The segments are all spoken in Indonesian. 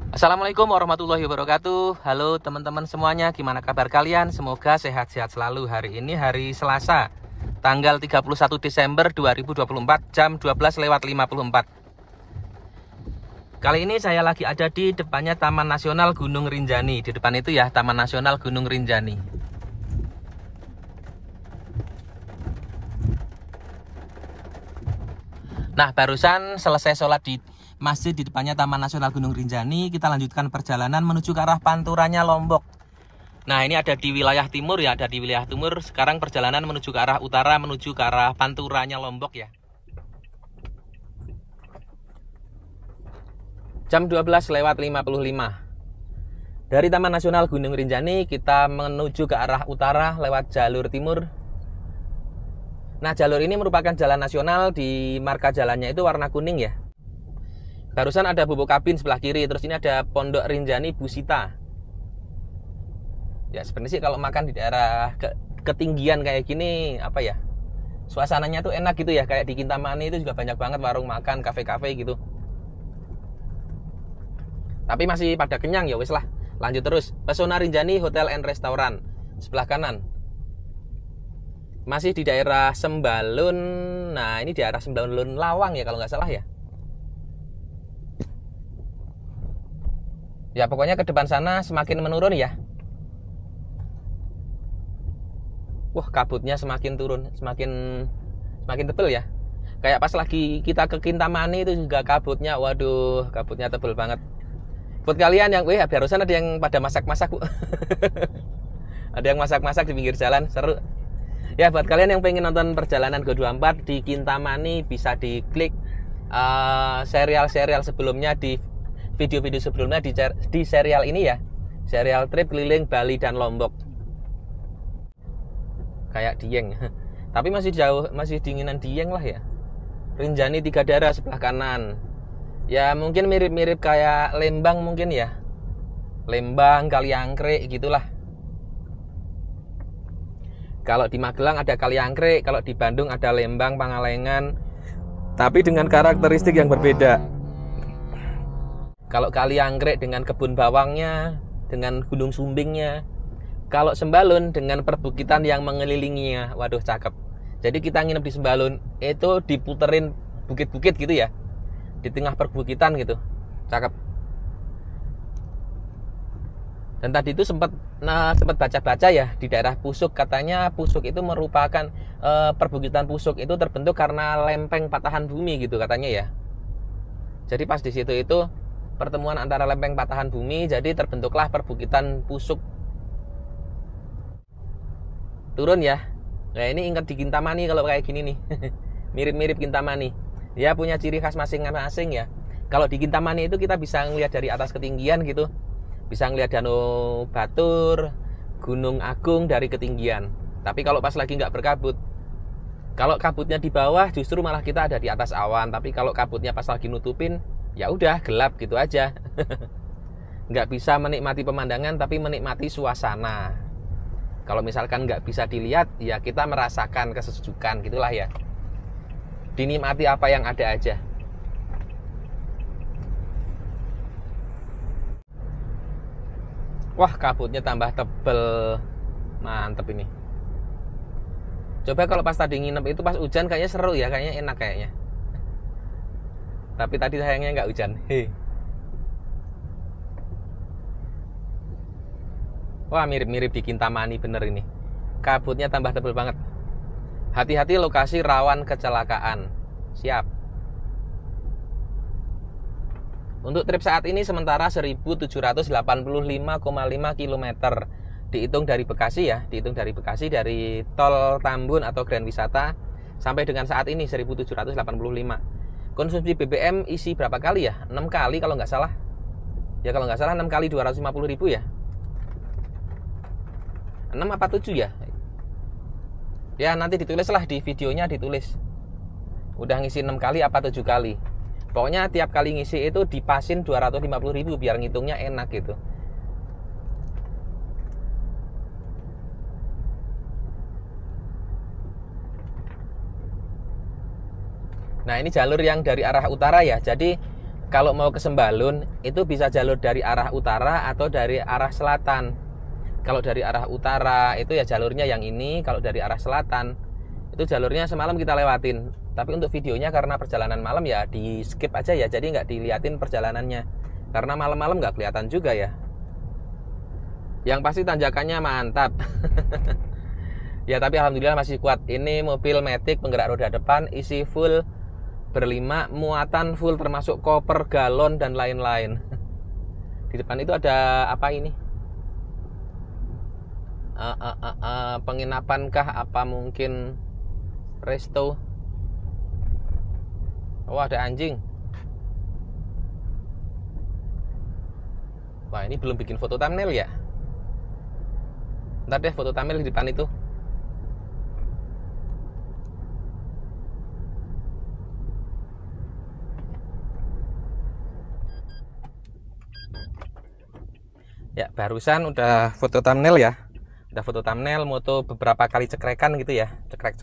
Assalamualaikum warahmatullahi wabarakatuh. Halo teman-teman semuanya, gimana kabar kalian? Semoga sehat-sehat selalu. Hari ini hari Selasa, tanggal 31 Desember 2024, jam 12:54. Kali ini saya lagi ada di depannya Taman Nasional Gunung Rinjani. Di depan itu ya, Taman Nasional Gunung Rinjani. Nah, barusan selesai sholat di masjid di depannya Taman Nasional Gunung Rinjani. Kita lanjutkan perjalanan menuju ke arah Panturanya Lombok. Nah, ini ada di wilayah timur ya, ada di wilayah timur. Sekarang perjalanan menuju ke arah utara, menuju ke arah Panturanya Lombok ya. Jam 12:55. Dari Taman Nasional Gunung Rinjani kita menuju ke arah utara lewat jalur timur. Nah, jalur ini merupakan jalan nasional, di marka jalannya itu warna kuning ya. Barusan ada Bubuk Kabin sebelah kiri, terus ini ada Pondok Rinjani Busita. Ya sebenarnya sih kalau makan di daerah ketinggian kayak gini, apa ya, suasananya tuh enak gitu ya. Kayak di Kintamani itu juga banyak banget warung makan, kafe-kafe gitu. Tapi masih pada kenyang ya wis lah. Lanjut terus, Pesona Rinjani Hotel and Restoran sebelah kanan. Masih di daerah Sembalun. Nah, ini di daerah Sembalun Lawang ya kalau nggak salah ya. Ya pokoknya ke depan sana semakin menurun ya. Wah, kabutnya semakin turun, semakin tebel ya. Kayak pas lagi kita ke Kintamani itu juga kabutnya, waduh, kabutnya tebel banget. Buat kalian yang, barusan ada yang pada masak-masak, Bu. Ada yang masak-masak di pinggir jalan, seru. Ya, buat kalian yang pengen nonton perjalanan Go24 di Kintamani, bisa diklik serial-serial sebelumnya, di video-video sebelumnya di serial ini ya. Serial trip keliling Bali dan Lombok. Kayak Dieng. Tapi masih jauh, masih dinginan Dieng lah ya. Rinjani Tiga Darah sebelah kanan. Ya mungkin mirip-mirip kayak Lembang mungkin ya. Lembang, Kaliangkrik gitulah. Kalau di Magelang ada Kaliangkrik, kalau di Bandung ada Lembang, Pangalengan. Tapi dengan karakteristik yang berbeda. Kalau Kaliangkrik dengan kebun bawangnya, dengan gunung sumbingnya. Kalau Sembalun dengan perbukitan yang mengelilinginya. Waduh, cakep. Jadi kita nginep di Sembalun, itu diputerin bukit-bukit gitu ya. Di tengah perbukitan gitu. Cakep. Dan tadi itu sempat baca-baca ya, di daerah Pusuk, katanya Pusuk itu merupakan perbukitan Pusuk itu terbentuk karena lempeng patahan bumi gitu katanya ya. Jadi pas di situ itu pertemuan antara lempeng patahan bumi, jadi terbentuklah perbukitan Pusuk. Turun ya. Nah, ini ingat di Kintamani kalau kayak gini nih. Mirip-mirip Kintamani. Ya punya ciri khas masing-masing ya. Kalau di Kintamani itu kita bisa ngelihat dari atas ketinggian gitu. Bisa ngelihat Danau Batur, Gunung Agung dari ketinggian. Tapi kalau pas lagi nggak berkabut, kalau kabutnya di bawah justru malah kita ada di atas awan. Tapi kalau kabutnya pas lagi nutupin, ya udah gelap gitu aja. Nggak bisa menikmati pemandangan, tapi menikmati suasana. Kalau misalkan nggak bisa dilihat, ya kita merasakan kesejukan gitulah ya. Dinikmati apa yang ada aja. Wah, kabutnya tambah tebel. Mantep ini. Coba kalau pas tadi nginep itu pas hujan kayaknya seru ya, kayaknya enak kayaknya. Tapi tadi sayangnya nggak hujan. Wah, mirip-mirip di Kintamani bener ini. Kabutnya tambah tebel banget. Hati-hati, lokasi rawan kecelakaan. Siap. Untuk trip saat ini sementara 1785,5 km. Dihitung dari Bekasi ya, dari tol Tambun atau Grand Wisata sampai dengan saat ini 1785. Konsumsi BBM isi berapa kali ya? 6 kali kalau nggak salah. Ya kalau nggak salah 6 kali 250.000 ya. 6 apa 7 ya? Ya nanti ditulis lah di videonya, ditulis. Udah ngisi 6 kali apa 7 kali. Pokoknya tiap kali ngisi itu dipasin 250.000 biar ngitungnya enak gitu. Nah ini jalur yang dari arah utara ya. Jadi Kalau mau ke Sembalun itu bisa jalur dari arah utara atau dari arah selatan. Kalau dari arah utara itu ya jalurnya yang ini. Kalau dari arah selatan itu jalurnya semalam kita lewatin. Tapi untuk videonya karena perjalanan malam ya di skip aja ya. Jadi nggak diliatin perjalanannya. Karena malam-malam nggak kelihatan juga ya. Yang pasti tanjakannya mantap. Ya tapi alhamdulillah masih kuat. Ini mobil Matic penggerak roda depan, isi full, berlima, muatan full termasuk koper, galon dan lain-lain. Di depan itu ada apa ini? Penginapan kah? Apa mungkin resto? Oh ada anjing. Wah ini belum bikin foto thumbnail ya. Ntar deh foto thumbnail di depan itu. Ya barusan udah foto thumbnail ya. Udah foto thumbnail, moto beberapa kali cekrekan gitu ya. Cekrek.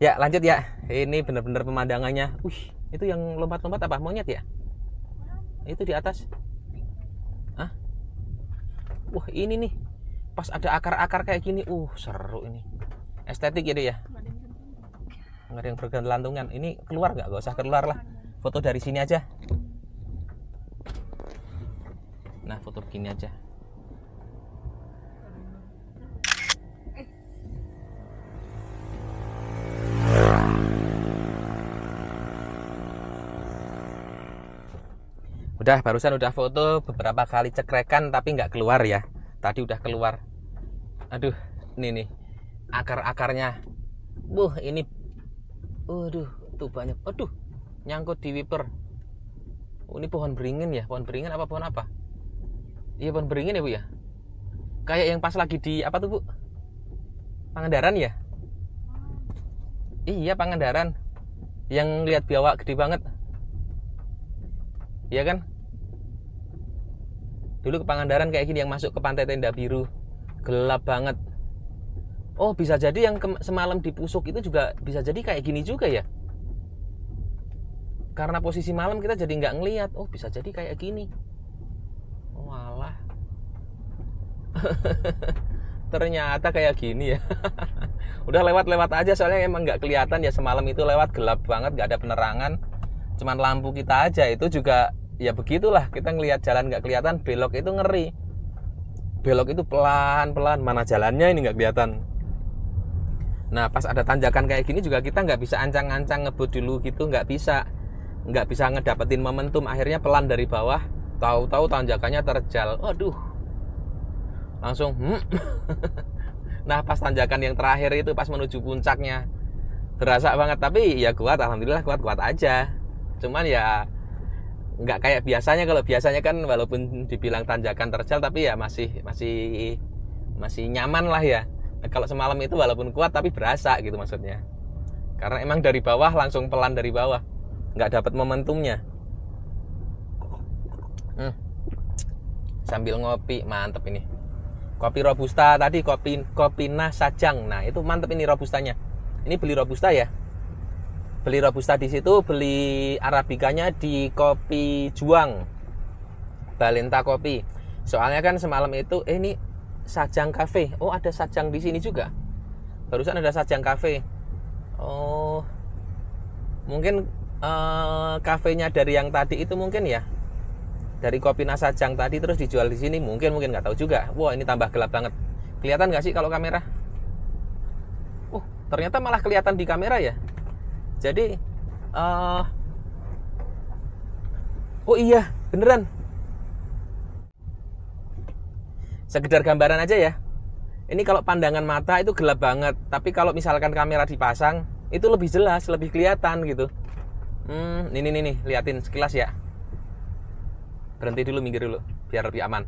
Ya lanjut ya. Ini bener-bener pemandangannya. Itu yang lompat-lompat apa? Monyet ya? Itu di atas. Hah? Wah ini nih. Pas ada akar-akar kayak gini. Seru ini. Estetik ya dia ya. Nggak ada yang bergelantungan. Ini keluar nggak? Gak usah keluar lah. Foto dari sini aja. Nah foto begini aja. Udah barusan udah foto beberapa kali cekrekan tapi nggak keluar ya. Tadi udah keluar. Aduh ini nih akar-akarnya. Ini tuh banyak. Aduh nyangkut di wiper. Ini pohon beringin ya. Pohon beringin apa pohon apa? Iya pohon beringin ya Bu ya. Kayak yang pas lagi di apa tuh Bu? Pangandaran ya? Iya Pangandaran. Yang lihat biawak gede banget. Iya kan? Dulu ke Pangandaran kayak gini yang masuk ke Pantai Tenda Biru. Gelap banget. Oh bisa jadi yang semalam di Pusuk itu juga bisa jadi kayak gini juga ya. Karena posisi malam kita jadi nggak ngelihat. Oh bisa jadi kayak gini. Walah. Ternyata kayak gini ya. Udah lewat-lewat aja soalnya emang nggak kelihatan ya semalam itu lewat gelap banget nggak ada penerangan. Cuman lampu kita aja itu juga ya begitulah kita ngelihat jalan nggak kelihatan belok itu ngeri. Belok itu pelan-pelan mana jalannya ini nggak kelihatan. Nah pas ada tanjakan kayak gini juga kita nggak bisa ancang-ancang ngebut dulu gitu nggak bisa ngedapetin momentum akhirnya pelan dari bawah. Tahu-tahu tanjakannya terjal. Aduh. Langsung Nah pas tanjakan yang terakhir itu pas menuju puncaknya berasa banget tapi ya kuat alhamdulillah kuat aja. Cuman ya nggak kayak biasanya. Kalau biasanya kan walaupun dibilang tanjakan terjal tapi ya masih nyaman lah ya. Kalau semalam itu walaupun kuat tapi berasa gitu maksudnya. Karena emang dari bawah langsung pelan dari bawah. Nggak dapat momentumnya. Sambil ngopi mantep ini. Kopi robusta tadi kopi Sajang. Nah itu mantep ini robustanya. Ini beli robusta ya. Beli robusta di situ, beli arabikanya di Kopi Juang, Balenta Kopi. Soalnya kan semalam itu, ini Sajang Cafe. Oh ada Sajang di sini juga. Barusan ada Sajang Cafe. Oh, mungkin kafenya dari yang tadi itu mungkin ya. Dari Kopi Sajang tadi terus dijual di sini. Mungkin nggak tahu juga. Wah ini tambah gelap banget. Kelihatan nggak sih kalau kamera? Ternyata malah kelihatan di kamera ya. Jadi oh iya beneran. Sekedar gambaran aja ya. Ini kalau pandangan mata itu gelap banget. Tapi kalau misalkan kamera dipasang itu lebih jelas, lebih kelihatan gitu. Nih liatin sekilas ya. Berhenti dulu, minggir dulu biar lebih aman.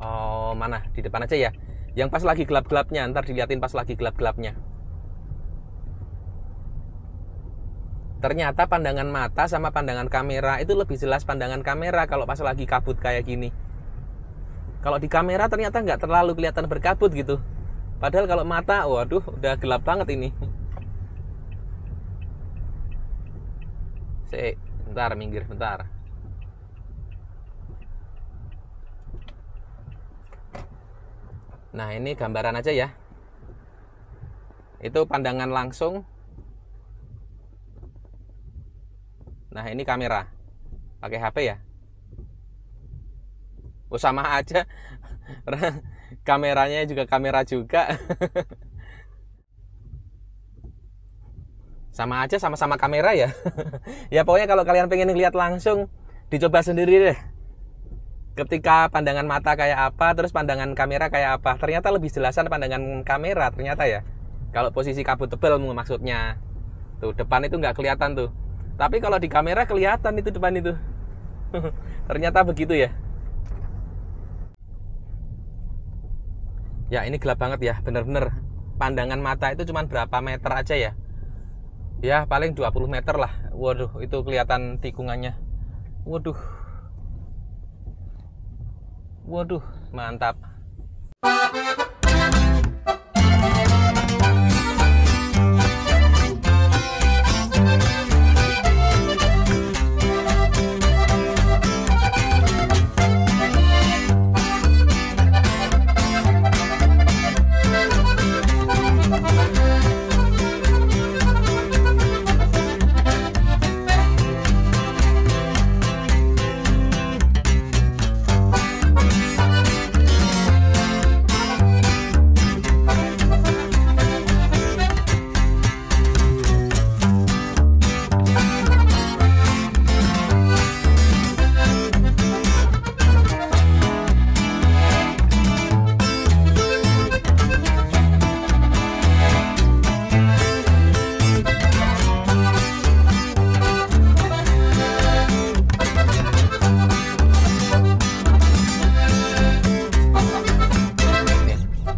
Oh mana? Di depan aja ya. Yang pas lagi gelap-gelapnya, ntar diliatin pas lagi gelap-gelapnya. Ternyata pandangan mata sama pandangan kamera itu lebih jelas pandangan kamera kalau pas lagi kabut kayak gini. Kalau di kamera ternyata nggak terlalu kelihatan berkabut gitu. Padahal kalau mata, waduh, udah gelap banget ini. Sik, bentar, minggir bentar. Nah, ini gambaran aja ya. Itu pandangan langsung. Nah, ini kamera. Pakai HP ya. Oh, sama aja. Kameranya juga kamera juga. Sama aja, sama-sama kamera ya. Ya pokoknya kalau kalian pengen lihat langsung, dicoba sendiri deh. Ketika pandangan mata kayak apa, terus pandangan kamera kayak apa. Ternyata lebih jelasan pandangan kamera ternyata ya. Kalau posisi kabut tebal maksudnya. Tuh, depan itu nggak kelihatan tuh. Tapi kalau di kamera kelihatan itu depan itu. Ternyata begitu ya. Ya, ini gelap banget ya, bener-bener. Pandangan mata itu cuma berapa meter aja ya. Ya, paling 20 meter lah. Waduh, itu kelihatan tikungannya. Waduh. Waduh, mantap.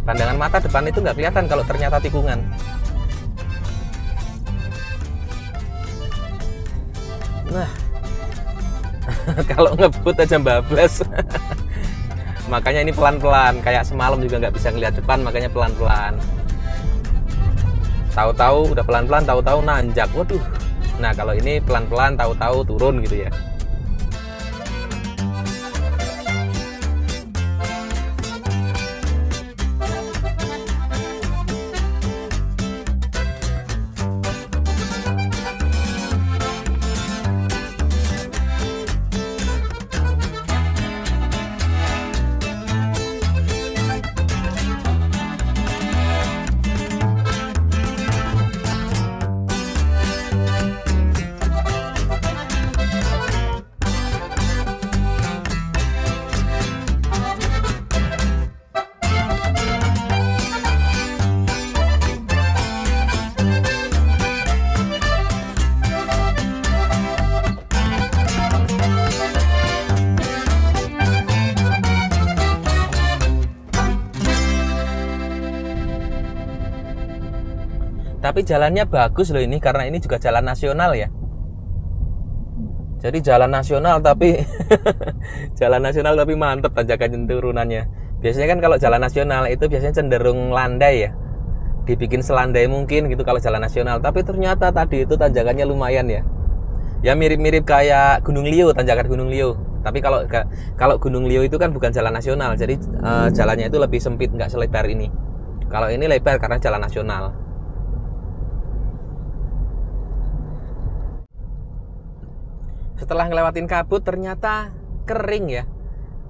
Pandangan mata depan itu nggak kelihatan kalau ternyata tikungan. Nah, kalau ngebut aja bablas. Makanya ini pelan-pelan. Kayak semalam juga nggak bisa ngeliat depan, makanya pelan-pelan. Tahu-tahu udah pelan-pelan, tahu-tahu nanjak. Waduh. Nah, kalau ini pelan-pelan, tahu-tahu turun gitu ya. Tapi jalannya bagus loh ini, karena ini juga jalan nasional ya. Jadi jalan nasional tapi jalan nasional tapi mantep tanjakan turunannya. Biasanya kan kalau jalan nasional itu biasanya cenderung landai ya. Dibikin selandai mungkin gitu kalau jalan nasional. Tapi ternyata tadi itu tanjakannya lumayan ya. Ya mirip-mirip kayak Gunung Liu, tanjakan Gunung Liu. Tapi kalau Gunung Liu itu kan bukan jalan nasional, jadi jalannya itu lebih sempit, nggak selebar ini. Kalau ini lebar karena jalan nasional. Setelah ngelewatin kabut ternyata kering ya,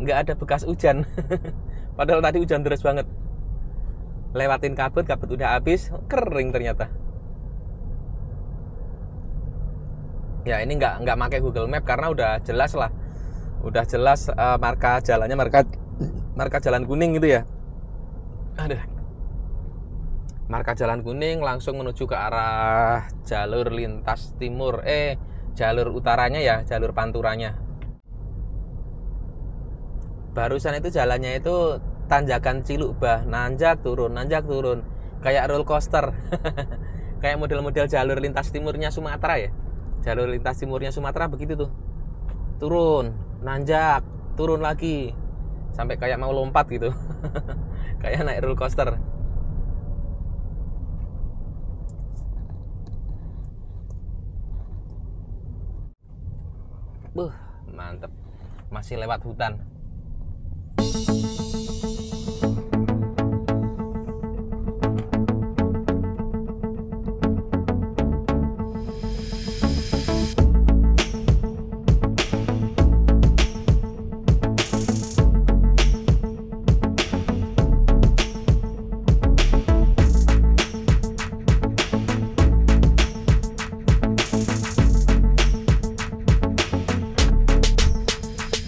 nggak ada bekas hujan. Padahal tadi hujan deras banget. Lewatin kabut udah habis, kering ternyata. Ya ini nggak pakai Google Map karena udah jelas lah, udah jelas marka jalannya, marka jalan kuning gitu ya. Aduh, marka jalan kuning langsung menuju ke arah jalur lintas timur, jalur utaranya ya, jalur panturanya. Barusan itu jalannya itu tanjakan Cilukbah, nanjak turun, kayak roller coaster. Kayak model-model jalur lintas timurnya Sumatera ya. Jalur lintas timurnya Sumatera begitu tuh. Turun, nanjak, turun lagi. Sampai kayak mau lompat gitu. Kayak naik roller coaster. Mantep. Masih lewat hutan.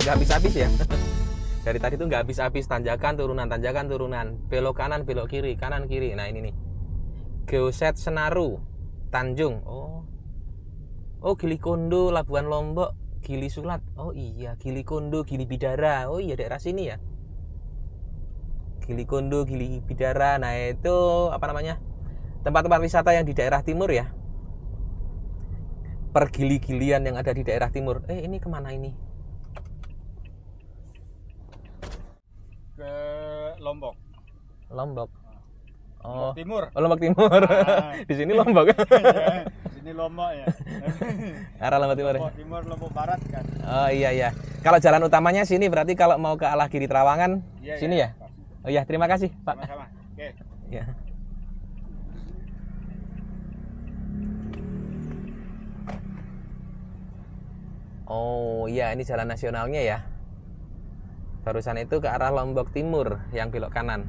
Nggak habis-habis ya. Dari tadi tuh nggak habis-habis, tanjakan turunan, belok kanan belok kiri, kanan kiri. Nah ini nih, Geoset Senaru Tanjung. Oh Gili Kondo, Labuan Lombok, Gili Sulat. Oh iya, Gili Kondo, Gili Bidara. Oh iya, daerah sini ya, Gili Kondo, Gili Bidara. Nah itu apa namanya, tempat-tempat wisata yang di daerah timur ya, pergili-gilian yang ada di daerah timur. Ini kemana ini? Ke Lombok. Lombok. Lombok Timur. Lombok Timur. Di sini Lombok. Ya, di sini Lombok ya. Arah Lombok Timur. Lombok Timur, Lombok Barat kan. Oh iya. Kalau jalan utamanya sini, berarti kalau mau ke arah Giri Trawangan sini ya? Oh iya, terima kasih Pak. Sama-sama. Oke. Ya. Oh iya, ini jalan nasionalnya ya. Barusan itu ke arah Lombok Timur yang belok kanan.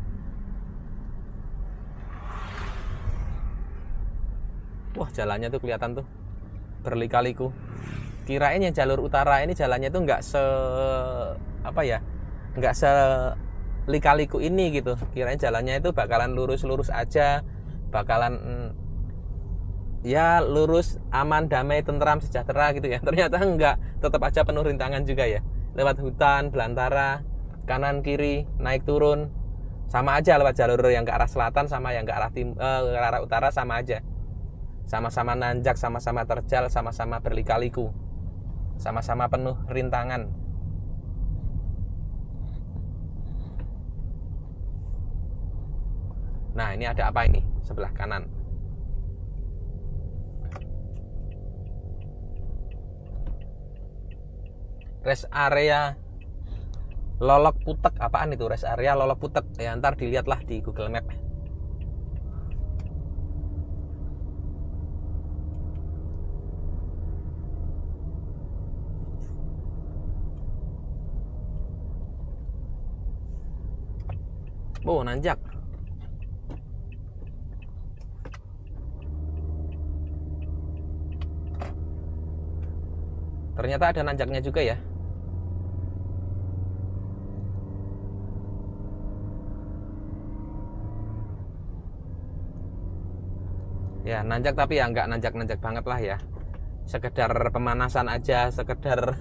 Wah, jalannya tuh kelihatan tuh berlika-liku. Kirain yang jalur utara ini jalannya tuh nggak se lika-liku ini gitu. Kirain jalannya itu bakalan lurus-lurus aja, bakalan ya lurus, aman, damai, tentram, sejahtera gitu ya. Ternyata enggak, tetap aja penuh rintangan juga ya. Lewat hutan, belantara, kanan kiri, naik turun, sama aja. Lewat jalur yang ke arah selatan sama yang ke arah utara sama aja. Sama-sama nanjak, sama-sama terjal, sama-sama berlika-liku, sama-sama penuh rintangan. Nah ini ada apa ini sebelah kanan? Rest area Lolok Putek. Apaan itu rest area Lolok Putek? Ya ntar dilihatlah di Google Map. Oh nanjak. Ternyata ada nanjaknya juga ya. Ya nanjak, tapi ya nggak nanjak-nanjak banget lah ya. Sekedar pemanasan aja, sekedar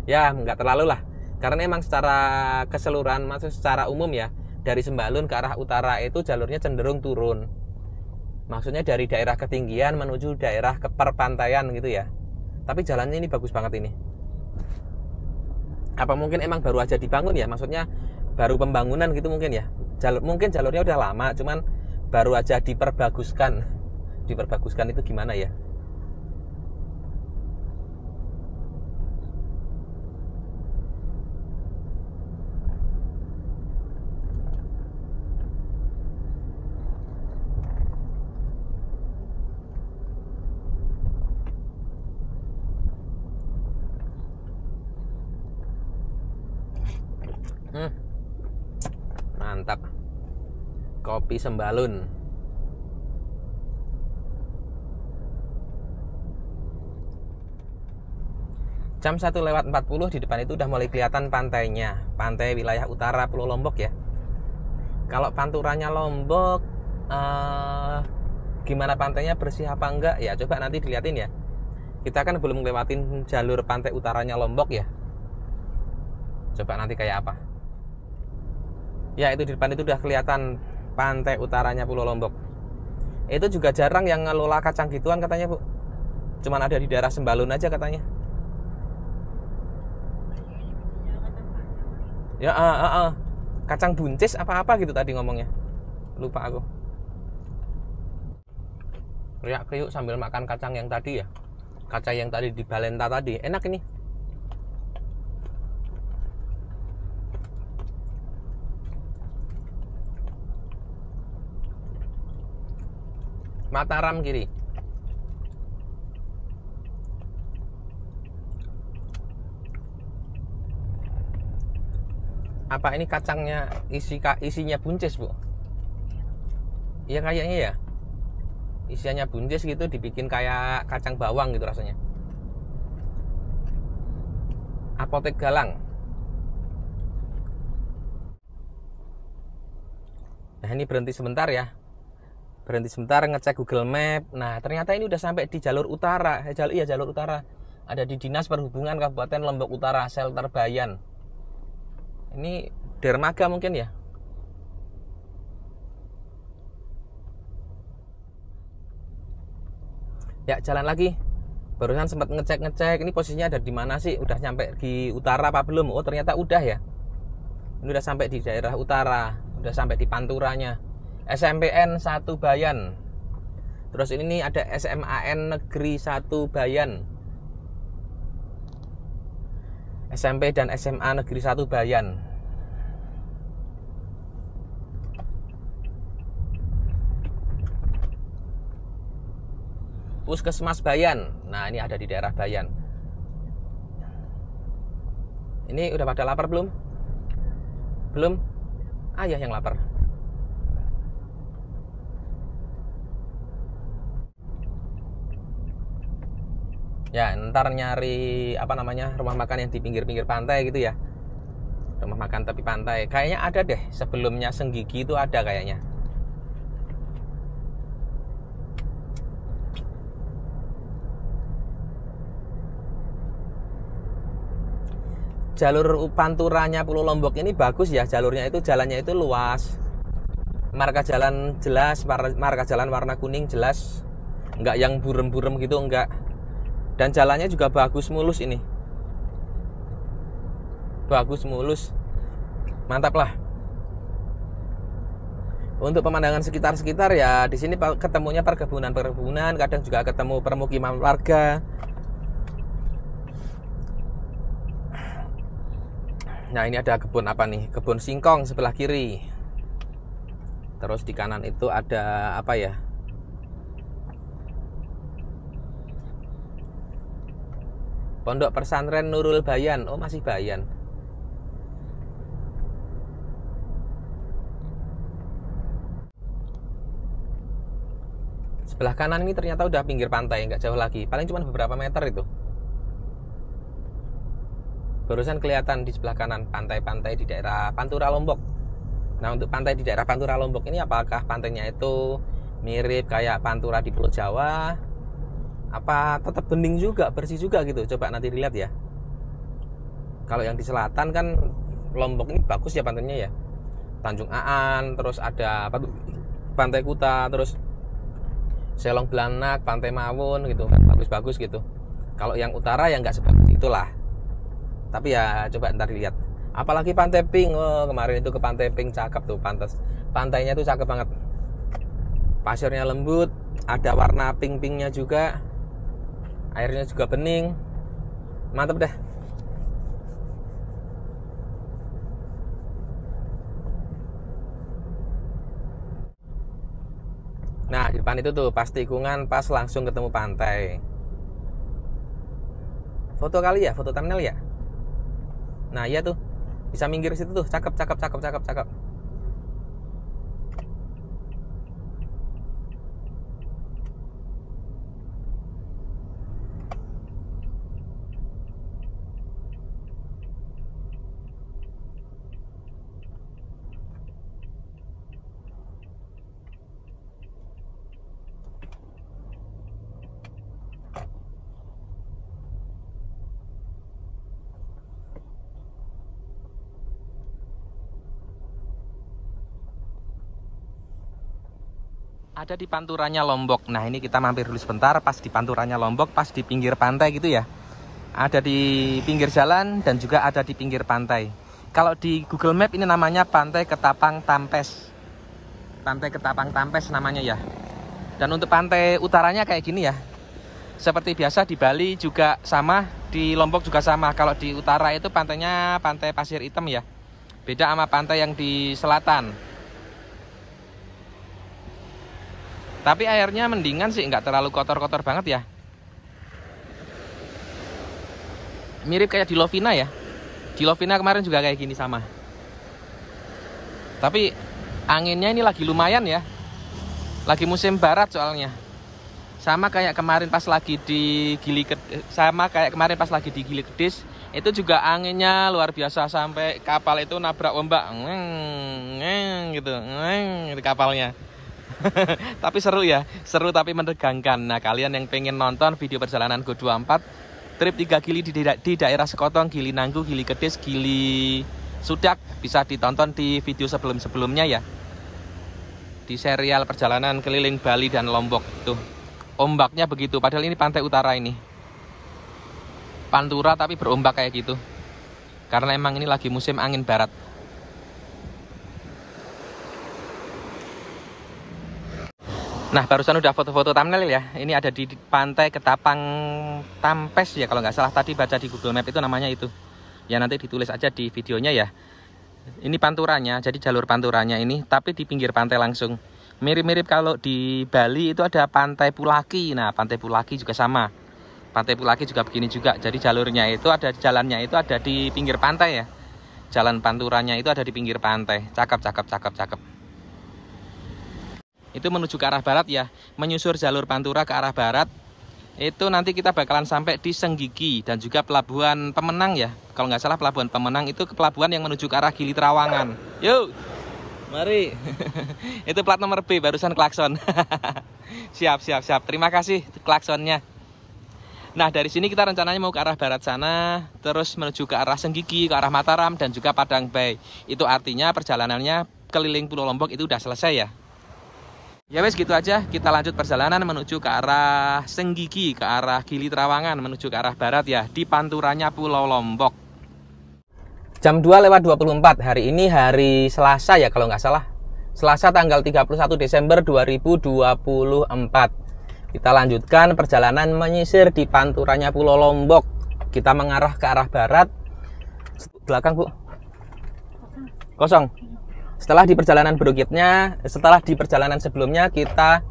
ya nggak terlalu lah. Karena emang secara keseluruhan, maksud secara umum ya, dari Sembalun ke arah utara itu jalurnya cenderung turun. Maksudnya dari daerah ketinggian menuju daerah ke perpantaian gitu ya. Tapi jalannya ini bagus banget ini. Apa mungkin emang baru aja dibangun ya? Maksudnya baru pembangunan gitu mungkin ya. Mungkin jalurnya udah lama, cuman baru aja diperbaguskan. Diperbaguskan itu gimana ya? Mantap. Kopi Sembalun. Jam 1:40 di depan itu udah mulai kelihatan pantainya. Pantai wilayah utara Pulau Lombok ya. Kalau panturannya Lombok, gimana pantainya, bersih apa enggak? Ya coba nanti dilihatin ya. Kita kan belum ngelewatin jalur pantai utaranya Lombok ya. Coba nanti kayak apa. Ya itu di depan itu udah kelihatan pantai utaranya Pulau Lombok. Itu juga jarang yang ngelola kacang gituan katanya Bu. Cuman ada di daerah Sembalun aja katanya. Ya kacang buncis apa-apa gitu tadi ngomongnya. Lupa aku. Riak kriuk sambil makan kacang yang tadi ya. Kacang yang tadi di Balenta tadi. Enak ini. Mataram kiri. Apa ini kacangnya isinya buncis, Bu? Iya kayaknya ya. Isiannya buncis gitu, dibikin kayak kacang bawang gitu rasanya. Apotek Galang. Nah ini berhenti sebentar ya. Berhenti sebentar ngecek Google Map. Nah ternyata ini udah sampai di jalur utara. Iya jalur utara. Ada di Dinas Perhubungan Kabupaten Lombok Utara, Shelter Bayan. Ini dermaga mungkin ya. Ya jalan lagi. Barusan sempat ngecek. Ini posisinya ada di mana sih? Udah nyampe di utara apa belum? Oh ternyata udah ya. Ini udah sampai di daerah utara. Udah sampai di Panturanya. SMPN 1 Bayan. Terus ini nih ada SMAN Negeri 1 Bayan. SMP dan SMA Negeri 1 Bayan. Puskesmas Bayan. Nah ini ada di daerah Bayan. Ini udah pada lapar belum? Belum? Ayah yang lapar. Ya ntar nyari apa namanya rumah makan yang di pinggir-pinggir pantai gitu ya. Rumah makan tepi pantai. Kayaknya ada deh, sebelumnya Senggigi itu ada kayaknya. Jalur Panturanya Pulau Lombok ini bagus ya, jalurnya itu, jalannya itu luas. Marka jalan jelas, marka jalan warna kuning jelas. Enggak yang burem-burem gitu, enggak. Dan jalannya juga bagus, mulus ini. Bagus, mulus. Mantap lah. Untuk pemandangan sekitar-sekitar ya, di sini ketemunya perkebunan, kadang juga ketemu permukiman warga. Nah, ini ada kebun apa nih? Kebun singkong sebelah kiri. Terus di kanan itu ada apa ya? Pondok Pesantren Nurul Bayan. Oh masih Bayan. Sebelah kanan ini ternyata udah pinggir pantai, nggak jauh lagi. Paling cuma beberapa meter itu. Barusan kelihatan di sebelah kanan pantai-pantai di daerah Pantura Lombok. Nah untuk pantai di daerah Pantura Lombok ini apakah pantainya itu mirip kayak Pantura di Pulau Jawa? Apa tetap bening juga, bersih juga gitu? Coba nanti dilihat ya. Kalau yang di selatan kan Lombok ini bagus ya pantainya ya. Tanjung Aan, terus ada Pantai Kuta, terus Selong Blanak, Pantai Mawon gitu kan, bagus-bagus gitu. Kalau yang utara ya nggak sebagus itulah. Tapi ya coba ntar dilihat. Apalagi Pantai Pink, oh, kemarin itu ke Pantai Pink cakep tuh, pantainya tuh cakep banget. Pasirnya lembut, ada warna pink-pinknya juga. Airnya juga bening. Mantap dah. Nah, di depan itu tuh pas tikungan, pas langsung ketemu pantai. Foto kali ya, foto thumbnail ya. Nah, iya tuh. Bisa minggir situ tuh, cakep. Ada di Panturanya Lombok. Nah ini kita mampir dulu sebentar. Pas di Panturanya Lombok, pas di pinggir pantai gitu ya. Ada di pinggir jalan dan juga ada di pinggir pantai. Kalau di Google Map ini namanya Pantai Ketapang Tampes. Pantai Ketapang Tampes namanya ya. Dan untuk pantai utaranya kayak gini ya. Seperti biasa di Bali juga sama, di Lombok juga sama. Kalau di utara itu pantainya pantai pasir hitam ya. Beda sama pantai yang di selatan. Tapi airnya mendingan sih, nggak terlalu kotor-kotor banget ya. Mirip kayak di Lovina ya. Di Lovina kemarin juga kayak gini sama. Tapi anginnya ini lagi lumayan ya. Lagi musim barat soalnya. Sama kayak kemarin pas lagi di Gili Kedis, itu juga anginnya luar biasa sampai kapal itu nabrak ombak. Gitu kapalnya. Tapi seru ya, seru tapi menegangkan. Nah, kalian yang pengen nonton video perjalanan Go 24 trip 3 Gili di daerah Sekotong, Gili Nanggu, Gili Kedis, Gili Sudak, bisa ditonton di video sebelum-sebelumnya ya. Di serial perjalanan keliling Bali dan Lombok tuh. Ombaknya begitu, padahal ini pantai utara ini. Pantura tapi berombak kayak gitu. Karena emang ini lagi musim angin barat. Nah, barusan udah foto-foto thumbnail ya. Ini ada di pantai Ketapang Tampes ya, kalau nggak salah tadi baca di Google Map itu namanya itu. Ya nanti ditulis aja di videonya ya. Ini panturanya, jadi jalur panturanya ini, tapi di pinggir pantai langsung. Mirip-mirip kalau di Bali itu ada Pantai Pulaki. Nah, Pantai Pulaki juga sama. Pantai Pulaki juga begini juga. Jadi jalurnya itu ada, jalannya itu ada di pinggir pantai ya. Jalan panturanya itu ada di pinggir pantai. Cakep. Itu menuju ke arah barat ya. Menyusur jalur pantura ke arah barat. Itu nanti kita bakalan sampai di Senggigi dan juga Pelabuhan Pemenang ya. Kalau nggak salah Pelabuhan Pemenang itu ke pelabuhan yang menuju ke arah Gili Trawangan. Yuk, mari. Itu plat nomor B, barusan klakson. Siap. Terima kasih klaksonnya. Nah, dari sini kita rencananya mau ke arah barat sana, terus menuju ke arah Senggigi, ke arah Mataram, dan juga Padang Bay. Itu artinya perjalanannya keliling Pulau Lombok itu udah selesai ya. Ya wes gitu aja, kita lanjut perjalanan menuju ke arah Senggigi, ke arah Gili Trawangan, menuju ke arah barat ya, di panturanya Pulau Lombok. Jam 2:24, hari ini hari Selasa ya kalau nggak salah. Selasa tanggal 31 Desember 2024. Kita lanjutkan perjalanan menyisir di panturanya Pulau Lombok. Kita mengarah ke arah barat. Belakang, Bu. Kosong. Setelah di perjalanan sebelumnya kita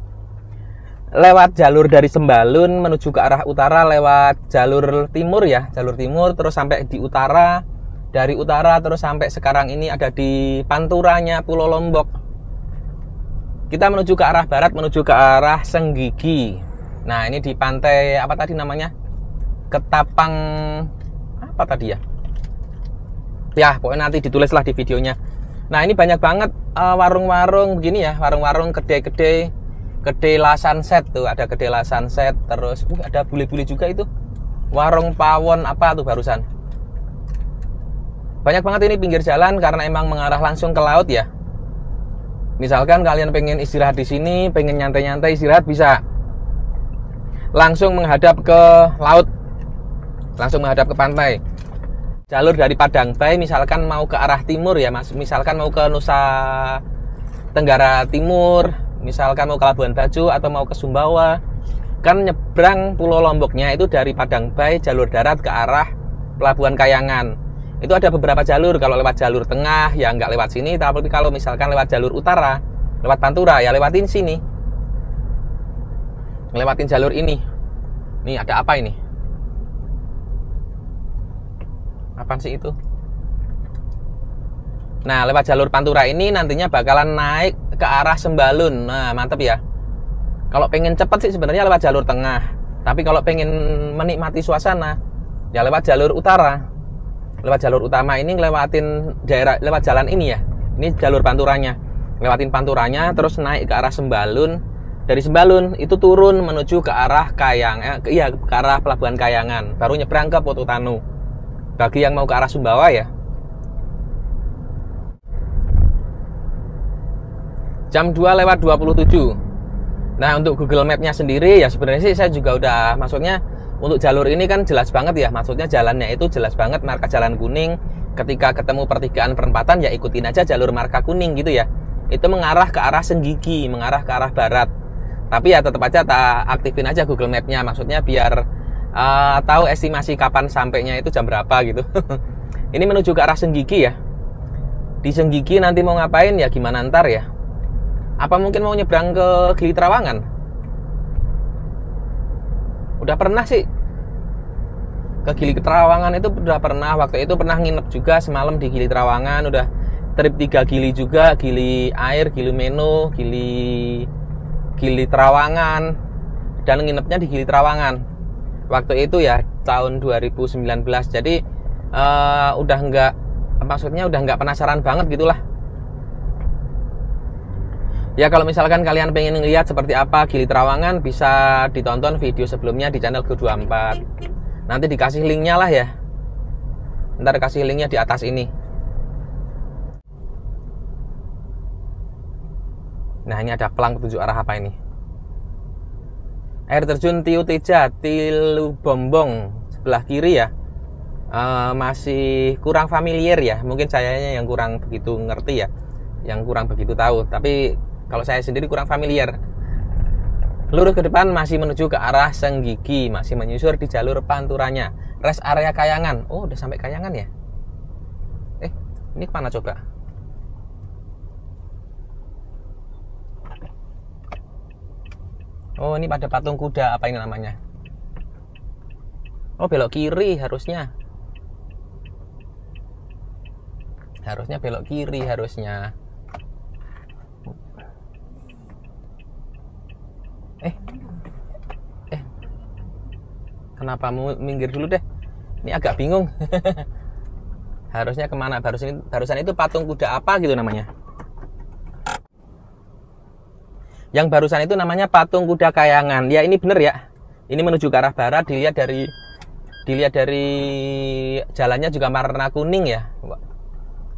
lewat jalur dari Sembalun menuju ke arah utara lewat jalur timur ya, jalur timur terus sampai di utara, dari utara terus sampai sekarang ini ada di panturanya Pulau Lombok. Kita menuju ke arah barat, menuju ke arah Senggigi. Nah, ini di pantai apa tadi namanya? Ketapang apa tadi ya? Ya, pokoknya nanti ditulislah di videonya. Nah, ini banyak banget warung-warung begini ya, warung-warung kedai La Sunset tuh, ada kedai La Sunset, terus ada bule-bule juga itu. Warung pawon apa tuh barusan. Banyak banget ini pinggir jalan karena emang mengarah langsung ke laut ya. Misalkan kalian pengen istirahat di sini, pengen nyantai-nyantai istirahat bisa. Langsung menghadap ke laut. Langsung menghadap ke pantai. Jalur dari Padang Bay misalkan mau ke arah timur ya, Mas. Misalkan mau ke Nusa Tenggara Timur, misalkan mau ke Labuan Bajo atau mau ke Sumbawa. Kan nyebrang Pulau Lomboknya itu dari Padang Bay jalur darat ke arah Pelabuhan Kayangan. Itu ada beberapa jalur, kalau lewat jalur tengah ya nggak lewat sini, tapi kalau misalkan lewat jalur utara, lewat Pantura ya lewatin sini. Ngelewatin jalur ini. Nih ada apa ini? Apaan sih itu? Nah, lewat jalur Pantura ini nantinya bakalan naik ke arah Sembalun. Nah, mantep ya. Kalau pengen cepet sih sebenarnya lewat jalur tengah. Tapi kalau pengen menikmati suasana, ya lewat jalur utara. Lewat jalur utama ini ngelewatin daerah, lewat jalan ini ya. Ini jalur Panturanya. Lewatin Panturanya terus naik ke arah Sembalun. Dari Sembalun itu turun menuju ke arah ke arah Pelabuhan Kayangan. Baru nyebrang ke Potutanu. Bagi yang mau ke arah Sumbawa ya. Jam 2:27. Nah, untuk Google Map-nya sendiri ya sebenarnya sih saya juga udah, maksudnya untuk jalur ini kan jelas banget ya. Maksudnya jalannya itu jelas banget marka jalan kuning. Ketika ketemu pertigaan perempatan ya ikutin aja jalur marka kuning gitu ya. Itu mengarah ke arah Senggigi, mengarah ke arah barat. Tapi ya tetap aja tak aktifin aja Google Map-nya. Maksudnya biar tahu estimasi kapan sampainya itu jam berapa gitu. Ini menuju ke arah Senggigi ya. Di Senggigi nanti mau ngapain ya gimana ntar ya. Apa mungkin mau nyebrang ke Gili Trawangan? Udah pernah sih. Ke Gili Trawangan itu udah pernah. Waktu itu pernah nginep juga semalam di Gili Trawangan. Udah trip 3 Gili juga. Gili Air, Gili Meno, Gili Trawangan. Dan nginepnya di Gili Trawangan. Waktu itu ya tahun 2019. Jadi udah nggak penasaran banget gitulah. Ya kalau misalkan kalian pengen lihat seperti apa Gili Trawangan, bisa ditonton video sebelumnya di channel Go24. Nanti dikasih linknya lah ya. Ntar kasih linknya di atas ini. Nah ini ada pelang petunjuk arah apa ini? Air terjun Tiu Teja, Tilu Bombong sebelah kiri ya. Masih kurang familiar ya. Mungkin sayanya yang kurang begitu ngerti ya, yang kurang begitu tahu. Tapi kalau saya sendiri kurang familiar. Lurus ke depan masih menuju ke arah Senggigi, masih menyusur di jalur panturanya. Rest area Kayangan. Oh, udah sampai Kayangan ya? Ini kemana coba? Oh, ini pada patung kuda. Apa ini namanya? Oh, belok kiri harusnya. Harusnya belok kiri harusnya. Kenapa mau minggir dulu deh? Ini agak bingung. Harusnya kemana? Barusan itu patung kuda apa gitu namanya? Yang barusan itu namanya patung kuda Kayangan. Ya ini bener ya. Ini menuju ke arah barat. Dilihat dari jalannya juga warna kuning ya.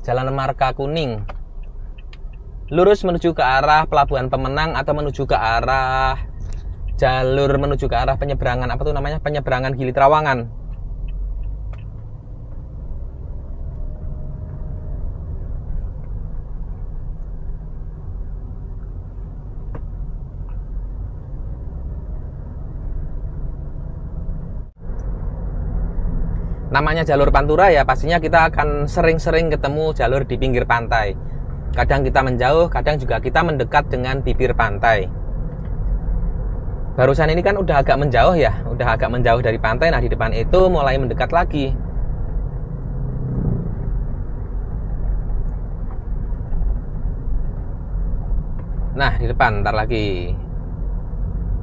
Jalan marka kuning. Lurus menuju ke arah Pelabuhan Pemenang atau menuju ke arah jalur menuju ke arah penyeberangan apa tuh namanya, penyeberangan Gili Trawangan. Namanya jalur Pantura ya pastinya kita akan sering-sering ketemu jalur di pinggir pantai. Kadang kita menjauh, kadang juga kita mendekat dengan bibir pantai. Barusan ini kan udah agak menjauh ya, udah agak menjauh dari pantai. Nah di depan itu mulai mendekat lagi. Nah di depan ntar lagi.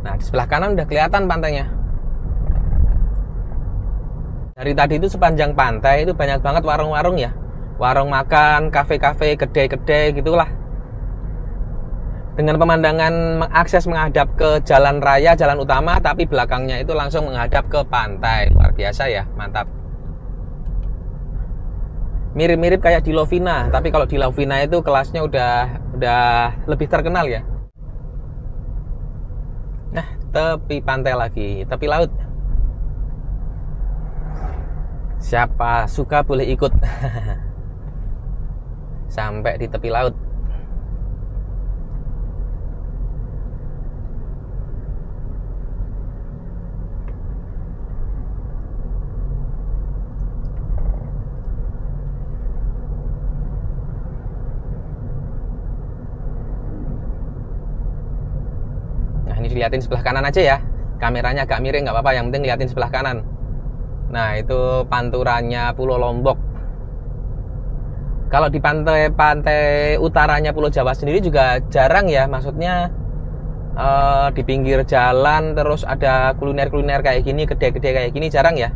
Nah di sebelah kanan udah kelihatan pantainya. Dari tadi itu sepanjang pantai itu banyak banget warung-warung ya. Warung makan, kafe-kafe, kedai-kedai gitulah. Dengan pemandangan akses menghadap ke jalan raya, jalan utama, tapi belakangnya itu langsung menghadap ke pantai. Luar biasa ya, mantap. Mirip-mirip kayak di Lovina, tapi kalau di Lovina itu kelasnya udah lebih terkenal ya. Nah, tepi pantai lagi, tepi laut. Siapa suka boleh ikut. Sampai di tepi laut. Dilihatin sebelah kanan aja ya, kameranya agak miring nggak apa-apa, yang penting liatin sebelah kanan. Nah itu panturannya Pulau Lombok. Kalau di pantai utaranya Pulau Jawa sendiri juga jarang ya, maksudnya di pinggir jalan terus ada kuliner kayak gini, gede-gede kayak gini jarang ya.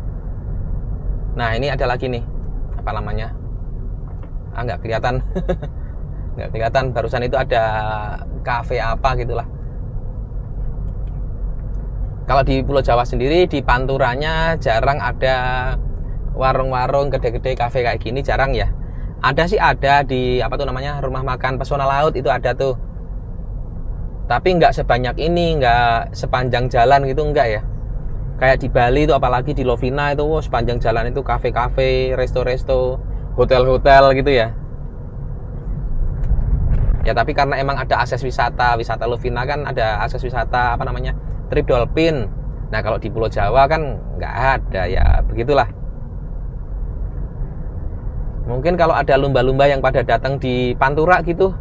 Nah ini ada lagi nih, apa namanya? Nggak kelihatan. Nggak kelihatan, barusan itu ada kafe apa gitulah. Kalau di Pulau Jawa sendiri, di panturannya jarang ada warung-warung gede-gede kafe kayak gini, jarang ya. Ada sih, ada di apa tuh namanya, rumah makan pesona laut itu ada tuh. Tapi nggak sebanyak ini, nggak sepanjang jalan gitu, enggak ya. Kayak di Bali itu, apalagi di Lovina itu, sepanjang jalan itu kafe-kafe, resto-resto, hotel-hotel gitu ya. Ya tapi karena emang ada akses wisata Lovina kan ada akses wisata apa namanya, trip dolphin. Nah kalau di Pulau Jawa kan nggak ada, ya begitulah. Mungkin kalau ada lumba-lumba yang pada datang di Pantura gitu,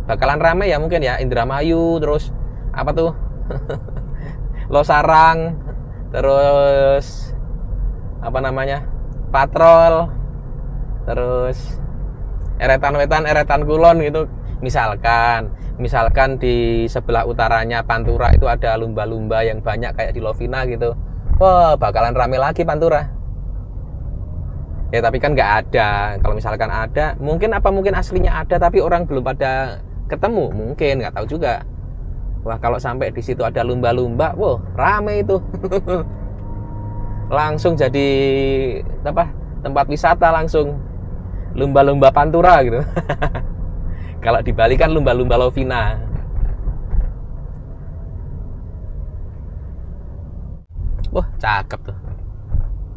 bakalan rame ya mungkin ya, Indramayu, terus apa tuh Losarang, terus apa namanya, Patrol, terus Eretan Wetan, Eretan Kulon gitu. Misalkan di sebelah utaranya Pantura itu ada lumba-lumba yang banyak kayak di Lovina gitu. Wah, bakalan rame lagi Pantura. Ya tapi kan nggak ada. Kalau misalkan ada, mungkin aslinya ada tapi orang belum pada ketemu, mungkin nggak tahu juga. Wah, kalau sampai di situ ada lumba-lumba, wah rame itu. Langsung jadi apa? Tempat wisata langsung. Lumba-lumba Pantura gitu. Kalau di Bali kan lumba-lumba Lovina. Wah, cakep tuh.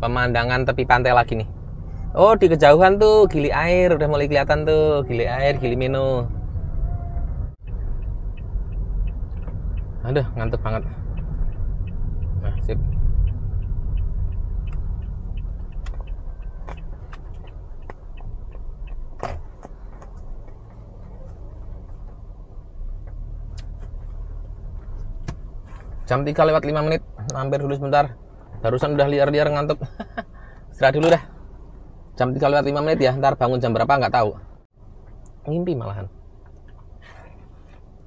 Pemandangan tepi pantai lagi nih. Oh, di kejauhan tuh Gili Air udah mulai kelihatan tuh, Gili Air, Gili Meno. Aduh, ngantuk banget. Nah, sip. Jam 3 lewat 5 menit, hampir dulu sebentar. Barusan udah liar-liar ngantuk. Istirahat dulu dah. Jam 3 lewat 5 menit ya, ntar bangun jam berapa nggak tahu. Ngimpi malahan.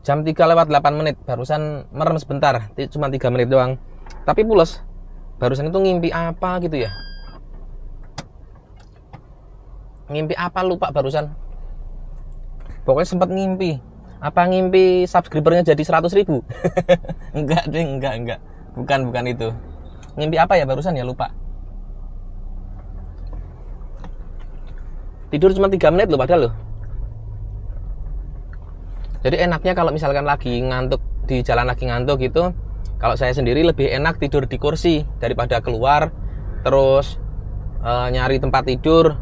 Jam 3 lewat 8 menit, barusan merem sebentar, cuma 3 menit doang. Tapi pules. Barusan itu ngimpi apa gitu ya. Ngimpi apa lupa barusan. Pokoknya sempat ngimpi. Apa ngimpi subscribernya jadi 100.000? Enggak deh, enggak. Bukan itu. Ngimpi apa ya barusan ya, lupa. Tidur cuma 3 menit loh padahal loh. Jadi enaknya kalau misalkan lagi ngantuk, di jalan lagi ngantuk gitu, kalau saya sendiri lebih enak tidur di kursi daripada keluar terus nyari tempat tidur,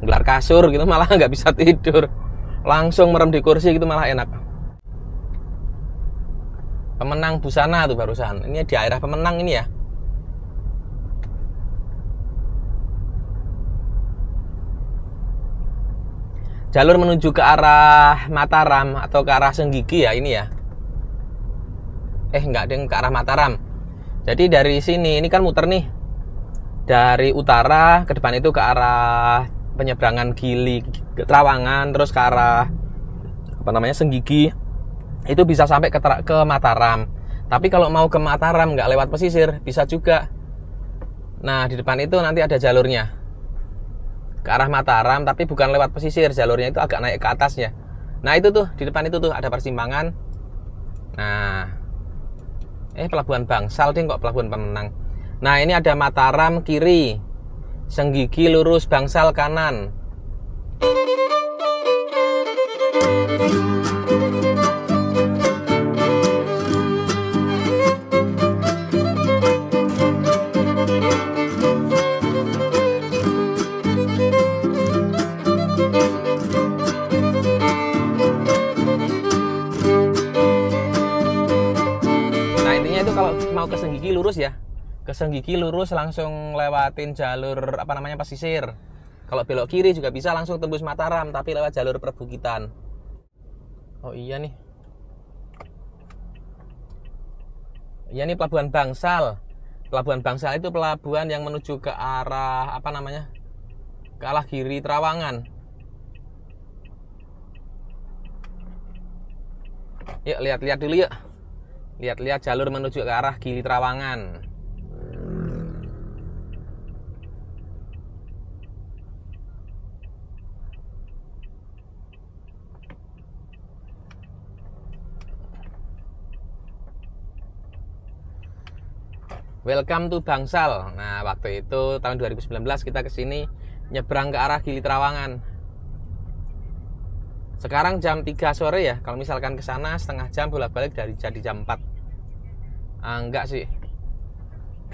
gelar kasur gitu, malah nggak bisa tidur. Langsung merem di kursi gitu malah enak. Pemenang busana tuh barusan. Ini di daerah Pemenang ini ya. Jalur menuju ke arah Mataram atau ke arah Senggigi ya ini ya. Enggak deng, ke arah Mataram. Jadi dari sini, ini kan muter nih. Dari utara ke depan itu ke arah penyeberangan Gili ke Trawangan, terus ke arah apa namanya Senggigi. Itu bisa sampai ke Mataram. Tapi kalau mau ke Mataram nggak lewat pesisir, bisa juga. Nah, di depan itu nanti ada jalurnya. Ke arah Mataram, tapi bukan lewat pesisir, jalurnya itu agak naik ke atasnya. Nah, itu tuh, di depan itu tuh ada persimpangan. Nah, Pelabuhan Bangsal deh kok, Pelabuhan Pemenang. Nah, ini ada Mataram kiri, Senggigi lurus, Bangsal kanan. Mau ke Senggigi lurus ya, ke Senggigi lurus langsung lewatin jalur apa namanya pesisir. Kalau belok kiri juga bisa langsung tembus Mataram tapi lewat jalur perbukitan. Oh iya nih, Pelabuhan Bangsal. Pelabuhan Bangsal itu pelabuhan yang menuju ke arah apa namanya, ke arah Gili Trawangan. Yuk lihat-lihat dulu yuk. Lihat-lihat jalur menuju ke arah Gili Trawangan. Welcome to Bangsal. Nah, waktu itu tahun 2019 kita kesini nyebrang ke arah Gili Trawangan. Sekarang jam 3 sore ya. Kalau misalkan ke sana setengah jam bolak-balik jadi jam 4. Enggak sih.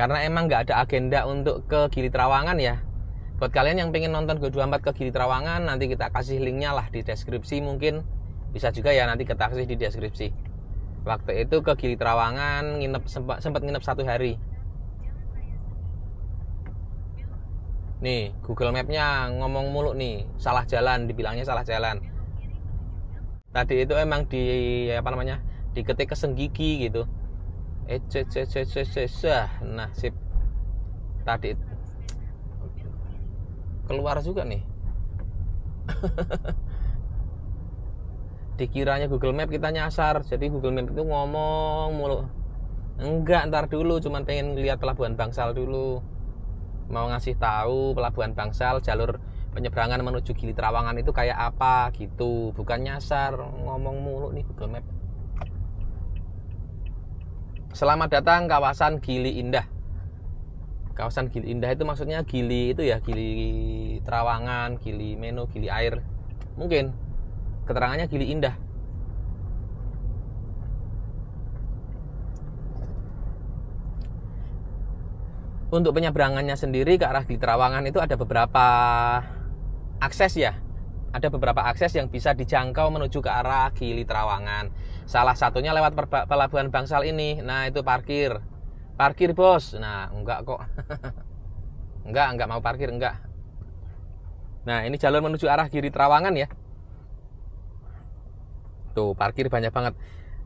Karena emang nggak ada agenda untuk ke Gili Trawangan ya. Buat kalian yang pengen nonton Go24 ke Gili Trawangan, nanti kita kasih linknya lah di deskripsi mungkin. Bisa juga ya nanti kita kasih di deskripsi. Waktu itu ke Gili Trawangan sempat nginep 1 hari. Nih, Google Map-nya ngomong mulu nih, salah jalan, dibilangnya salah jalan. Tadi itu emang diketik keseng gigi gitu. Nah, sip. Tadi keluar juga nih. Dikiranya Google Map kita nyasar, jadi Google Map itu ngomong mulu. Enggak, ntar dulu, cuman pengen lihat Pelabuhan Bangsal dulu. Mau ngasih tahu Pelabuhan Bangsal, jalur penyeberangan menuju Gili Trawangan itu kayak apa gitu, bukan nyasar, ngomong mulu nih Google Map. Selamat datang kawasan Gili Indah. Kawasan Gili Indah itu maksudnya Gili itu ya, Gili Trawangan, Gili Meno, Gili Air. Mungkin keterangannya Gili Indah. Untuk penyeberangannya sendiri ke arah Gili Trawangan itu ada beberapa akses ya. Ada beberapa akses yang bisa dijangkau menuju ke arah Gili Trawangan. Salah satunya lewat Pelabuhan Bangsal ini. Nah, itu parkir. Parkir, Bos. Nah, enggak kok. enggak mau parkir, enggak. Nah, ini jalur menuju arah Gili Trawangan ya. Tuh, parkir banyak banget.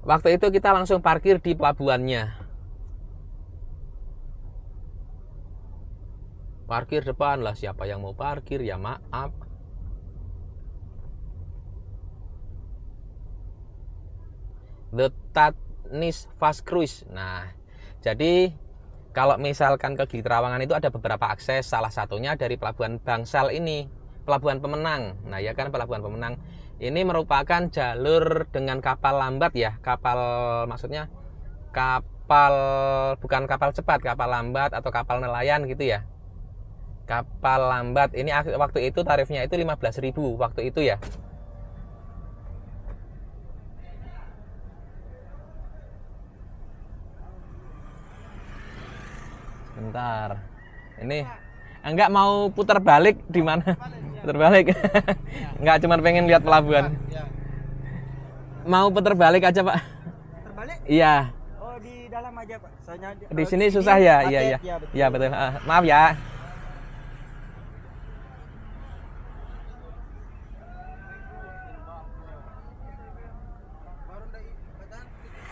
Waktu itu kita langsung parkir di pelabuhannya. Parkir depan lah, siapa yang mau parkir ya maaf. The Tatnis Fast Cruise. Nah, jadi kalau misalkan ke Gili Trawangan itu ada beberapa akses, salah satunya dari Pelabuhan Bangsal ini, Pelabuhan Pemenang. Nah, ya kan, Pelabuhan Pemenang ini merupakan jalur dengan kapal lambat ya, maksudnya kapal, bukan kapal cepat, kapal lambat atau kapal nelayan gitu ya. Kapal lambat ini waktu itu tarifnya itu 15.000 waktu itu ya. Bentar. Ini enggak mau putar balik di mana? Putar balik. Enggak, cuma pengen lihat pelabuhan. Mau putar balik aja, Pak. Putar balik? Iya. Oh, di dalam aja, Pak. Di sini susah ya? Iya. Iya, betul. Maaf ya.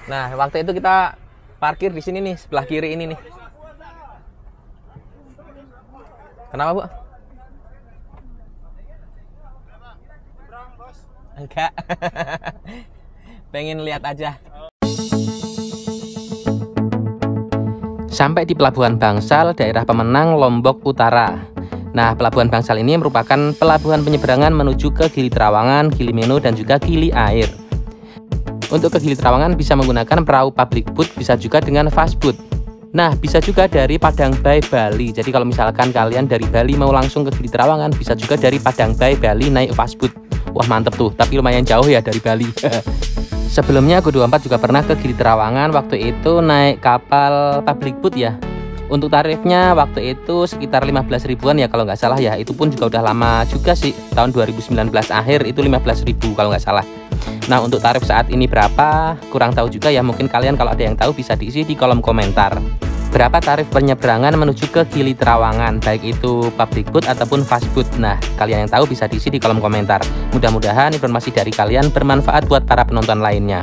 Nah, waktu itu kita parkir di sini nih, sebelah kiri ini nih. Kenapa, Bu? Enggak. Pengen lihat aja. Sampai di Pelabuhan Bangsal, daerah Pemenang, Lombok Utara. Nah, Pelabuhan Bangsal ini merupakan pelabuhan penyeberangan menuju ke Gili Trawangan, Gili Meno, dan juga Gili Air. Untuk ke Gili Trawangan bisa menggunakan perahu public boat, bisa juga dengan fast boat. Nah, bisa juga dari Padang Bay, Bali. Jadi kalau misalkan kalian dari Bali mau langsung ke Gili Trawangan, bisa juga dari Padang Bay, Bali naik fast boat. Wah, mantep tuh, tapi lumayan jauh ya dari Bali. Sebelumnya Go24 juga pernah ke Gili Trawangan, waktu itu naik kapal public boat ya. Untuk tarifnya waktu itu sekitar 15 ribuan ya kalau nggak salah ya. Itu pun juga udah lama juga sih, tahun 2019 akhir itu 15.000 kalau nggak salah. Nah, untuk tarif saat ini berapa kurang tahu juga ya. Mungkin kalian kalau ada yang tahu bisa diisi di kolom komentar. Berapa tarif penyeberangan menuju ke Gili Trawangan, baik itu public boat ataupun fast boat. Nah, kalian yang tahu bisa diisi di kolom komentar. Mudah-mudahan informasi dari kalian bermanfaat buat para penonton lainnya.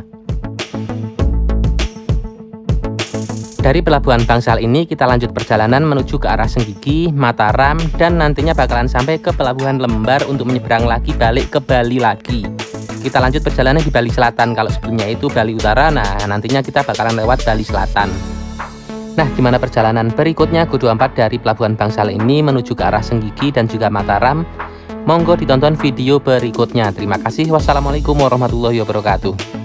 Dari Pelabuhan Bangsal ini kita lanjut perjalanan menuju ke arah Senggigi, Mataram, dan nantinya bakalan sampai ke Pelabuhan Lembar untuk menyeberang lagi balik ke Bali lagi. Kita lanjut perjalanan di Bali Selatan, kalau sebelumnya itu Bali Utara, nah nantinya kita bakalan lewat Bali Selatan. Nah, gimana perjalanan berikutnya Go24 dari Pelabuhan Bangsal ini menuju ke arah Senggigi dan juga Mataram? Monggo ditonton video berikutnya. Terima kasih. Wassalamualaikum warahmatullahi wabarakatuh.